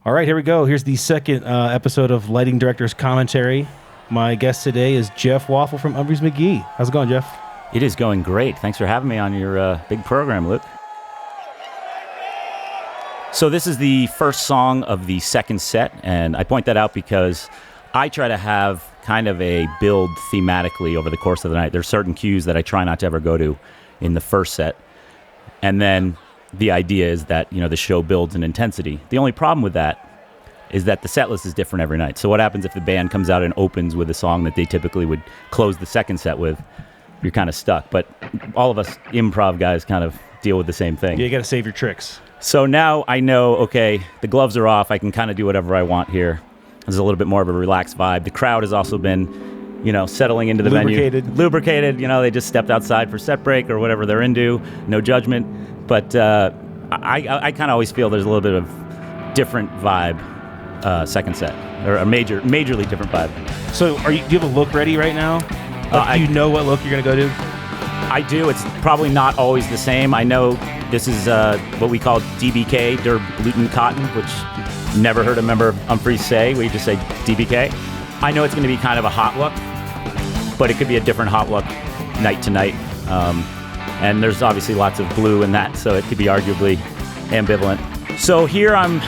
All right, here we go. Here's the second episode of Lighting Director's Commentary. My guest today is Jeff Waful from Umphrey's McGee. How's it going, Jeff? It is going great. Thanks for having me on your big program, Luke. So this is the first song of the second set, and I point that out because I try to have kind of a build thematically over the course of the night. There's certain cues that I try not to ever go to in the first set, and then the idea is that, the show builds in intensity. The only problem with that is that the set list is different every night. So what happens if the band comes out and opens with a song that they typically would close the second set with? You're kind of stuck. But all of us improv guys kind of deal with the same thing. Yeah, you got to save your tricks. So now I know, okay, the gloves are off. I can kind of do whatever I want here. There's a little bit more of a relaxed vibe. The crowd has also been, settling into the venue. Lubricated. They just stepped outside for set break or whatever they're into. No judgment. But I kind of always feel there's a little bit of different vibe second set, or a majorly different vibe. So do you have a look ready right now? Do you know what look you're going to go to? I do. It's probably not always the same. I know this is what we call DBK, Der Bluten Kat, which never heard a member of Umphrey say. We just say DBK. I know it's going to be kind of a hot look, but it could be a different hot look night to night. And there's obviously lots of blue in that, so it could be arguably ambivalent. So here I'm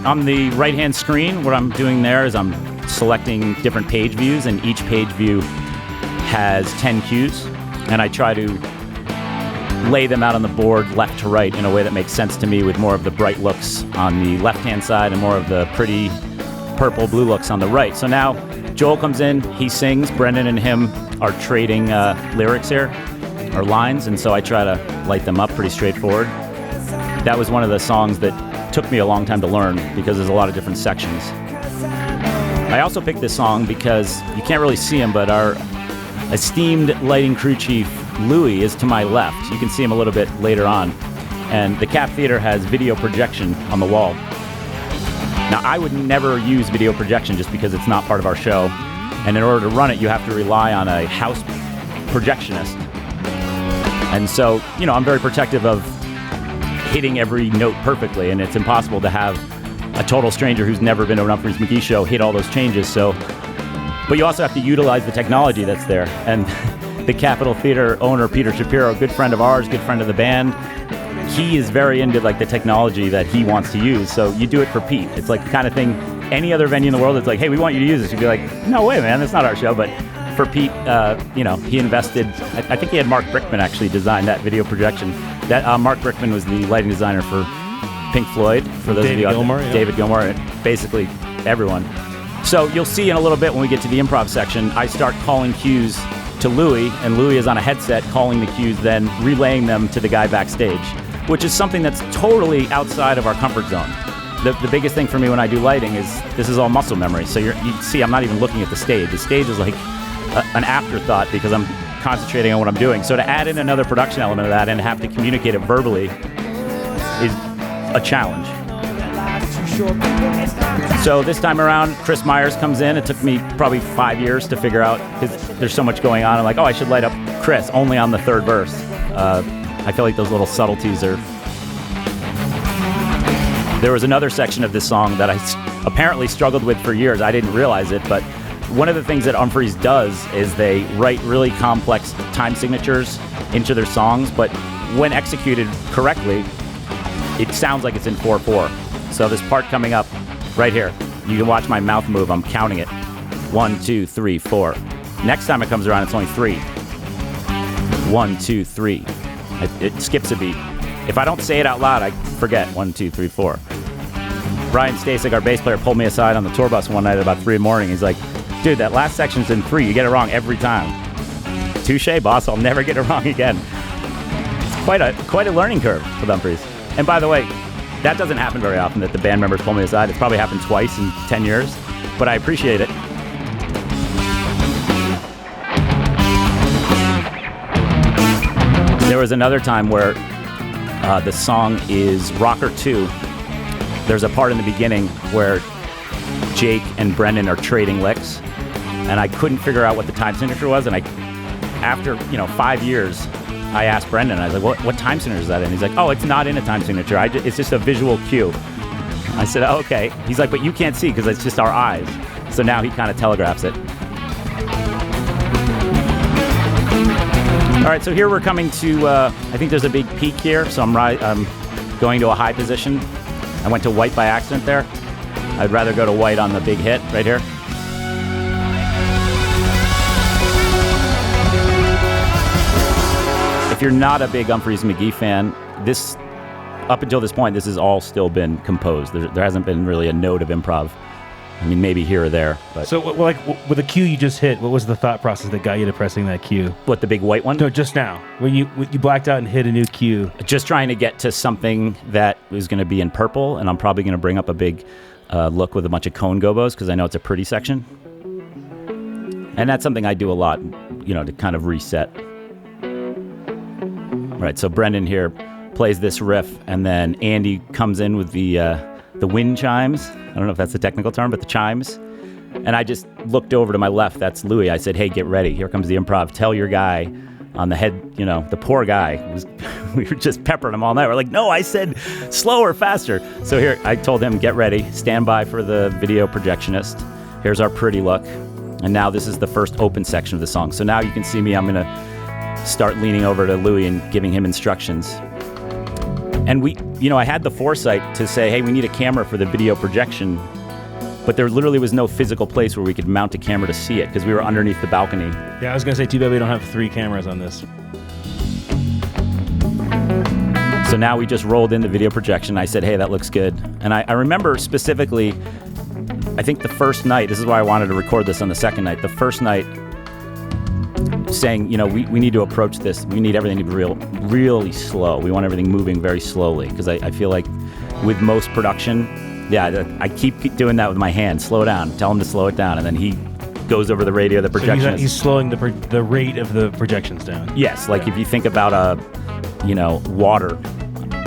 on the right-hand screen. What I'm doing there is I'm selecting different page views, and each page view has 10 cues, and I try to lay them out on the board left to right in a way that makes sense to me, with more of the bright looks on the left-hand side and more of the pretty purple-blue looks on the right. So now Joel comes in, he sings, Brendan and him are trading lyrics here, or lines, and so I try to light them up. Pretty straightforward. That was one of the songs that took me a long time to learn because there's a lot of different sections. I also picked this song because you can't really see him, but our esteemed lighting crew chief, Louis, is to my left. You can see him a little bit later on. And the Cap Theater has video projection on the wall. Now, I would never use video projection just because it's not part of our show. And in order to run it, you have to rely on a house projectionist. And so, I'm very protective of hitting every note perfectly, and it's impossible to have a total stranger who's never been to an Umphrey's McGee show hit all those changes. So, but you also have to utilize the technology that's there. And the Capitol Theater owner, Peter Shapiro, a good friend of ours, good friend of the band, he is very into the technology that he wants to use. So you do it for Pete. It's like the kind of thing any other venue in the world that's like, hey, we want you to use this. You'd be like, no way, man, that's not our show. But for Pete, he invested. I think he had Mark Brickman actually design that video projection. That Mark Brickman was the lighting designer for Pink Floyd. For those David of you Gilmour, yeah. David Gilmour, basically everyone. So you'll see in a little bit when we get to the improv section, I start calling cues to Louis, and Louis is on a headset calling the cues, then relaying them to the guy backstage, which is something that's totally outside of our comfort zone. The biggest thing for me when I do lighting is this is all muscle memory. So you see, I'm not even looking at the stage. The stage is like an afterthought because I'm concentrating on what I'm doing. So to add in another production element of that and have to communicate it verbally is a challenge. So this time around, Kris Myers comes in. It took me probably 5 years to figure out, because there's so much going on. I'm like, I should light up Kris only on the third verse. I feel like those little subtleties are... There was another section of this song that I apparently struggled with for years. I didn't realize it, but one of the things that Umphrey's does is they write really complex time signatures into their songs, but when executed correctly, it sounds like it's in 4/4. So this part coming up right here, you can watch my mouth move. I'm counting it. 1, 2, 3, 4. Next time it comes around, it's only 3. 1, 2, 3. It skips a beat. If I don't say it out loud, I forget. 1, 2, 3, 4. Brian Stasik, our bass player, pulled me aside on the tour bus one night at about 3 in the morning. He's like, dude, that last section's in 3. You get it wrong every time. Touche, boss. I'll never get it wrong again. It's quite a learning curve for Umphrey's. And by the way, that doesn't happen very often that the band members pull me aside. It's probably happened twice in 10 years, but I appreciate it. There was another time where the song is Rocker 2. There's a part in the beginning where Jake and Brendan are trading licks, and I couldn't figure out what the time signature was, and after 5 years, I asked Brendan, I was like, what time signature is that in? He's like, oh, it's not in a time signature. It's just a visual cue. I said, oh, okay. He's like, but you can't see because it's just our eyes. So now he kind of telegraphs it. All right, so here we're coming to, I think there's a big peak here, so I'm going to a high position. I went to white by accident there. I'd rather go to white on the big hit right here. If you're not a big Umphrey's McGee fan, up until this point, this has all still been composed. There hasn't been really a note of improv. I mean, maybe here or there. But So, like, with the cue you just hit, what was the thought process that got you to pressing that cue? what, the big white one? No, just now. When you blacked out and hit a new cue. Just trying to get to something that is going to be in purple, and I'm probably going to bring up a big look with a bunch of cone gobos because I know it's a pretty section. And that's something I do a lot, to kind of reset. Right, so Brendan here plays this riff, and then Andy comes in with the wind chimes. I don't know if that's the technical term, but the chimes. And I just looked over to my left. That's Louis. I said, hey, get ready. Here comes the improv. Tell your guy on the head, the poor guy. We were just peppering him all night. We're like, no, I said slower, faster. So here, I told him, get ready. Stand by for the video projectionist. Here's our pretty look. And now this is the first open section of the song. So now you can see me. I'm going to start leaning over to Louis and giving him instructions. And I had the foresight to say, hey, we need a camera for the video projection. But there literally was no physical place where we could mount a camera to see it because we were underneath the balcony. Yeah, I was going to say, too bad we don't have 3 cameras on this. So now we just rolled in the video projection. I said, hey, that looks good. And I remember specifically, I think the first night, this is why I wanted to record this on the second night, the first night saying, we need to approach this. We need everything to be really slow. We want everything moving very slowly because I feel like with most production, I keep doing that with my hand. Slow down. Tell him to slow it down. And then he goes over the radio, the projection. So he's slowing the rate of the projections down. Yes, like if you think about water.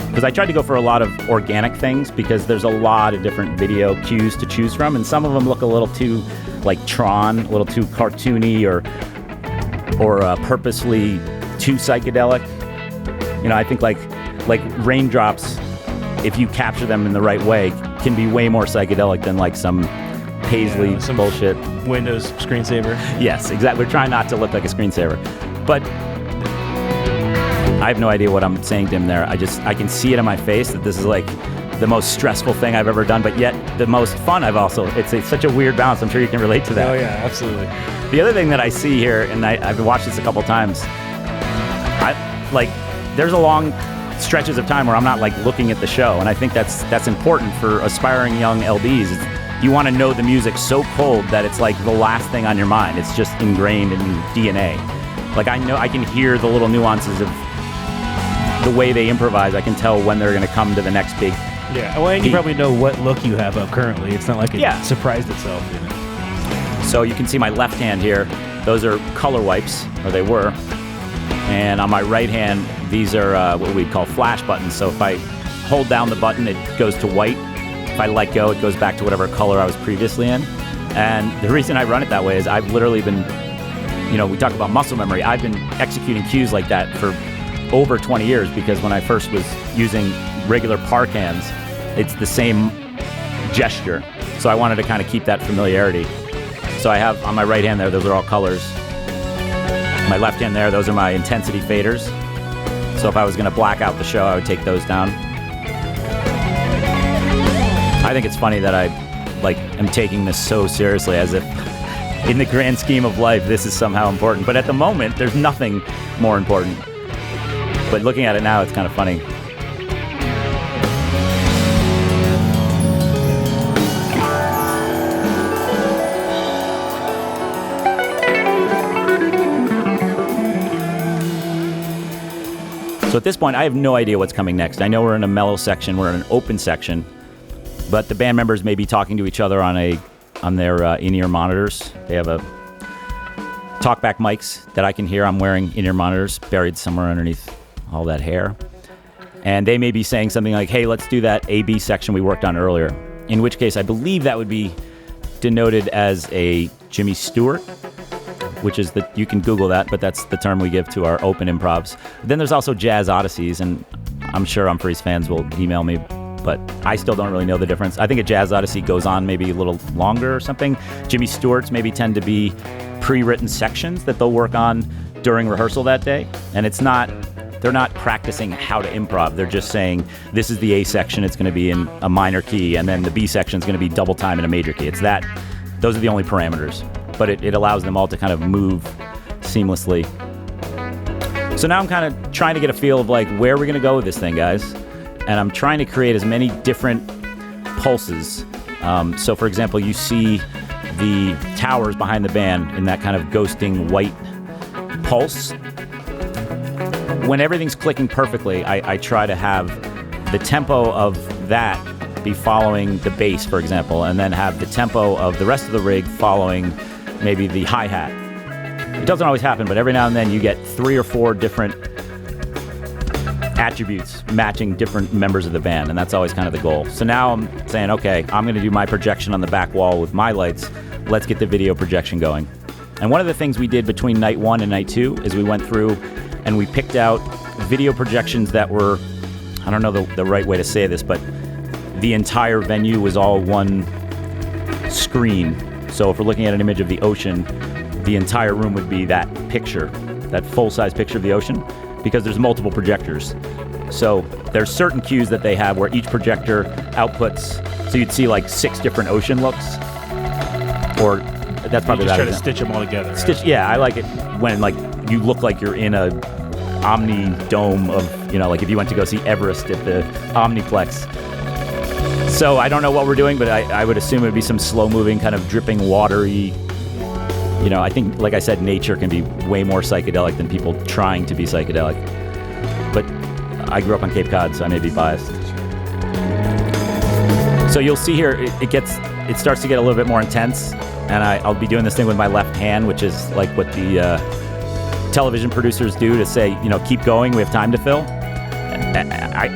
Because I tried to go for a lot of organic things because there's a lot of different video cues to choose from. And some of them look a little too like Tron, a little too cartoony or purposely too psychedelic. I think like raindrops, if you capture them in the right way, can be way more psychedelic than like some paisley some bullshit. Windows screensaver. Yes, exactly. We're trying not to look like a screensaver. But I have no idea what I'm saying to him there. I can see it in my face that this is like the most stressful thing I've ever done, but yet the most fun I've also. It's such a weird balance. I'm sure you can relate to that. Oh, yeah, absolutely. The other thing that I see here, and I've watched this a couple times, there's a long stretches of time where I'm not looking at the show, and I think that's important for aspiring young LBs. You want to know the music so cold that it's like the last thing on your mind. It's just ingrained in DNA. I can hear the little nuances of the way they improvise. I can tell when they're going to come to the next big. Yeah, well, and you probably know what look you have up currently. It's not like it surprised itself. So you can see my left hand here. Those are color wipes, or they were. And on my right hand, these are what we call flash buttons. So if I hold down the button, it goes to white. If I let go, it goes back to whatever color I was previously in. And the reason I run it that way is I've literally been, we talk about muscle memory. I've been executing cues like that for over 20 years because when I first was using regular park hands, it's the same gesture. So I wanted to kind of keep that familiarity. So I have on my right hand there, those are all colors. My left hand there, those are my intensity faders. So if I was going to black out the show, I would take those down. I think it's funny that I am taking this so seriously as if in the grand scheme of life, this is somehow important. But at the moment, there's nothing more important. But looking at it now, it's kind of funny. So at this point, I have no idea what's coming next. I know we're in a mellow section, we're in an open section, but the band members may be talking to each other on their in-ear monitors. They have a talkback mics that I can hear. I'm wearing in-ear monitors buried somewhere underneath all that hair. And they may be saying something like, hey, let's do that A-B section we worked on earlier. In which case, I believe that would be denoted as a Jimmy Stewart, which is you can Google that, but that's the term we give to our open improvs. Then there's also Jazz Odysseys, and I'm sure Umphrey's fans will email me but I still don't really know the difference. I think a Jazz Odyssey goes on maybe a little longer or something. Jimmy Stewart's maybe tend to be pre-written sections that they'll work on during rehearsal that day, and they're not practicing how to improv. They're just saying, this is the A section, it's going to be in a minor key, and then the B section is going to be double time in a major key. It's that. Those are the only parameters. But it allows them all to kind of move seamlessly. So now I'm kind of trying to get a feel of like, where are we going to go with this thing, guys? And I'm trying to create as many different pulses. So for example, you see the towers behind the band in that kind of ghosting white pulse. When everything's clicking perfectly, I try to have the tempo of that be following the bass, for example, and then have the tempo of the rest of the rig following maybe the hi-hat. It doesn't always happen, but every now and then you get 3 or 4 different attributes matching different members of the band, and that's always kind of the goal. So now I'm saying, okay, I'm going to do my projection on the back wall with my lights. Let's get the video projection going. And one of the things we did between night 1 and night 2 is we went through and we picked out video projections that were, I don't know the right way to say this, but the entire venue was all one screen. So if we're looking at an image of the ocean, the entire room would be that picture, that full-size picture of the ocean, because there's multiple projectors. So there's certain cues that they have where each projector outputs, so you'd see like 6 different ocean looks, or that's probably you just that. Try to stitch them all together. Stitch, right? Yeah, I like it when like you look like you're in a Omni dome of, like if you went to go see Everest at the Omniplex. So I don't know what we're doing, but I would assume it would be some slow-moving, kind of dripping, watery. I think, like I said, nature can be way more psychedelic than people trying to be psychedelic. But I grew up on Cape Cod, so I may be biased. So you'll see here, it starts to get a little bit more intense, and I'll be doing this thing with my left hand, which is like what the television producers do to say, keep going, we have time to fill.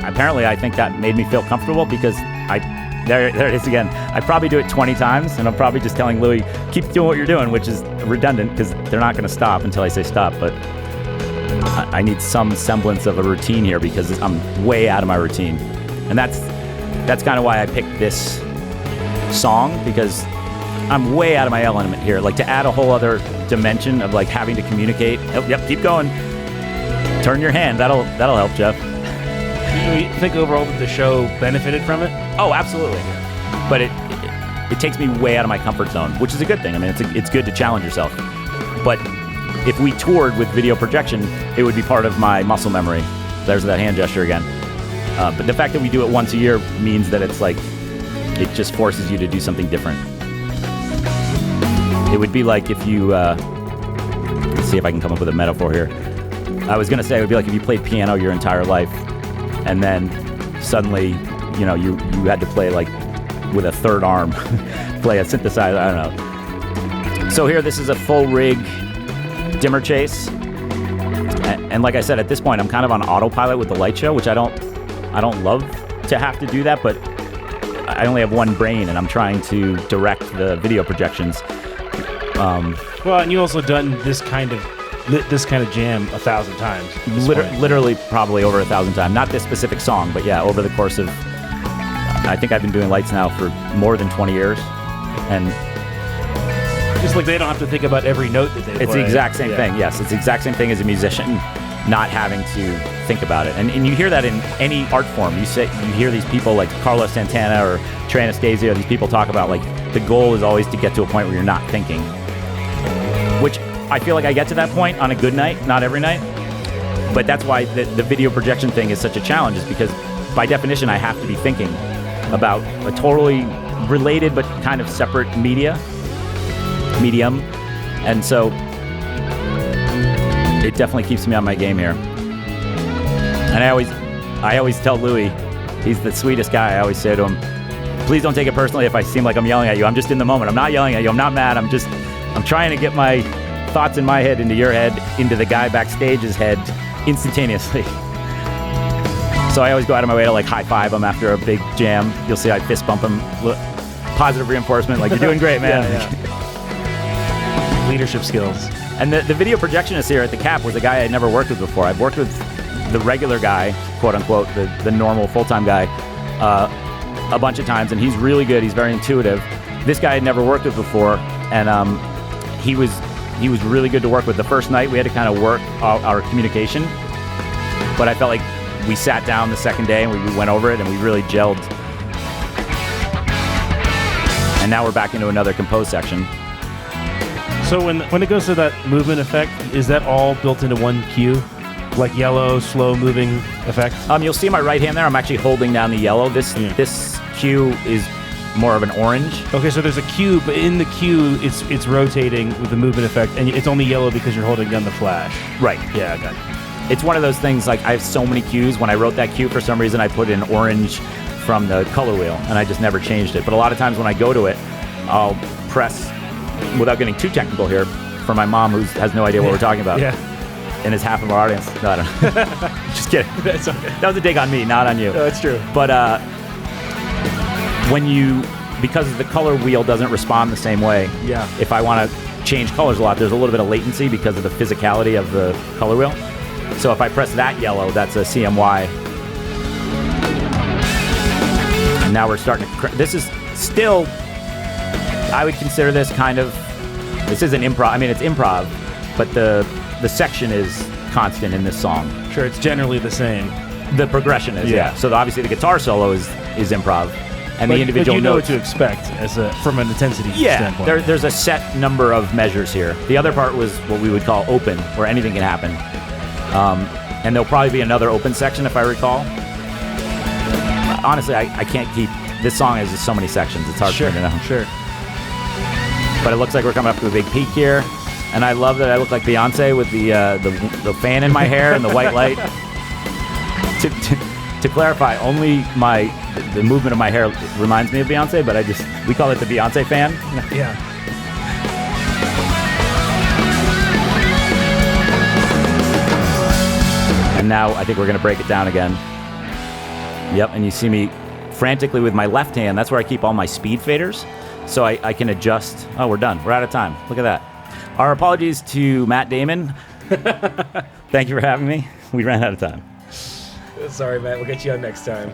Apparently, I think that made me feel comfortable because there it is again. I probably do it 20 times, and I'm probably just telling Louis, keep doing what you're doing, which is redundant because they're not going to stop until I say stop. But I need some semblance of a routine here because I'm way out of my routine. And that's kind of why I picked this song, because I'm way out of my element here. Like, to add a whole other dimension of like having to communicate. Yep, keep going. Turn your hand. That'll help, Jeff. Do you think overall that the show benefited from it? Oh, absolutely. But it takes me way out of my comfort zone, which is a good thing. I mean, it's good to challenge yourself. But if we toured with video projection, it would be part of my muscle memory. There's that hand gesture again. But the fact that we do it once a year means that it's like, it just forces you to do something different. It would be like if you, let's see if I can come up with a metaphor here. I was going to say it would be like if you played piano your entire life, and then suddenly, you had to play like with a third arm, play a synthesizer, I don't know. So here, this is a full rig dimmer chase. And like I said, at this point, I'm kind of on autopilot with the light show, which I don't love to have to do that, but I only have one brain, and I'm trying to direct the video projections. Well, and you also done this kind of jam 1,000 times. Literally, probably over 1,000 times. Not this specific song, but yeah, over the course of, I think I've been doing lights now for more than 20 years, and just like they don't have to think about every note that they play. It's the exact same thing. Yes, it's the exact same thing as a musician, not having to think about it. And you hear that in any art form. You hear these people like Carlos Santana or Trey Anastasio. These people talk about like the goal is always to get to a point where you're not thinking, which I feel like I get to that point on a good night, not every night. But that's why the video projection thing is such a challenge, is because by definition I have to be thinking about a totally related but kind of separate medium. And so it definitely keeps me on my game here. And I always tell Louis, he's the sweetest guy. I always say to him, please don't take it personally if I seem like I'm yelling at you. I'm just in the moment. I'm not yelling at you. I'm not mad. I'm trying to get my thoughts in my head into your head, into the guy backstage's head instantaneously. So I always go out of my way to like high five him after a big jam. You'll see I fist bump him. Positive reinforcement, like, you're doing great, man. Yeah. Leadership skills. And the video projectionist here at the Cap was a guy I'd never worked with before. I've worked with the regular guy, quote unquote, the normal full-time guy, a bunch of times, and he's really good. He's very intuitive. This guy I had never worked with before, and he was really good to work with. The first night we had to kind of work our communication, but I felt like we sat down the second day and we went over it and we really gelled. And now we're back into another compose section. So when it goes to that movement effect, is that all built into one cue? Like yellow, slow moving effect? You'll see my right hand there. I'm actually holding down the yellow. This cue is more of an orange. Okay, so there's a cue, but in the cue, it's rotating with the movement effect, and it's only yellow because you're holding down the flash. Right. Yeah, I got it. It's one of those things, like I have so many cues. When I wrote that cue, for some reason, I put in orange from the color wheel, and I just never changed it. But a lot of times when I go to it, I'll press, without getting too technical here, for my mom who has no idea what we're talking about. Yeah. And is half of our audience. No, I don't know. Just kidding. That's okay. That was a dig on me, not on you. No, that's true. But because the color wheel doesn't respond the same way, yeah. If I want to change colors a lot, there's a little bit of latency because of the physicality of the color wheel. So if I press that yellow, that's a CMY. And now we're starting to... This is still... I would consider this kind of... This isn't improv. I mean, it's improv, but the section is constant in this song. Sure, it's generally the same. The progression is, yeah. So obviously the guitar solo is improv. And the individual you know notes, what to expect from an intensity standpoint. There's a set number of measures here. The other part was what we would call open, where anything can happen. And there'll probably be another open section, if I recall. Honestly, I can't keep... This song has just so many sections. It's hard for me to know. Sure. But it looks like we're coming up to a big peak here. And I love that I look like Beyonce with the fan in my hair and the white light. To clarify, only the movement of my hair reminds me of Beyonce, but we call it the Beyonce fan. Yeah. And now I think we're going to break it down again. Yep, and you see me frantically with my left hand. That's where I keep all my speed faders. So I can adjust. Oh, we're done. We're out of time. Look at that. Our apologies to Matt Damon. Thank you for having me. We ran out of time. Sorry, Matt. We'll get you on next time.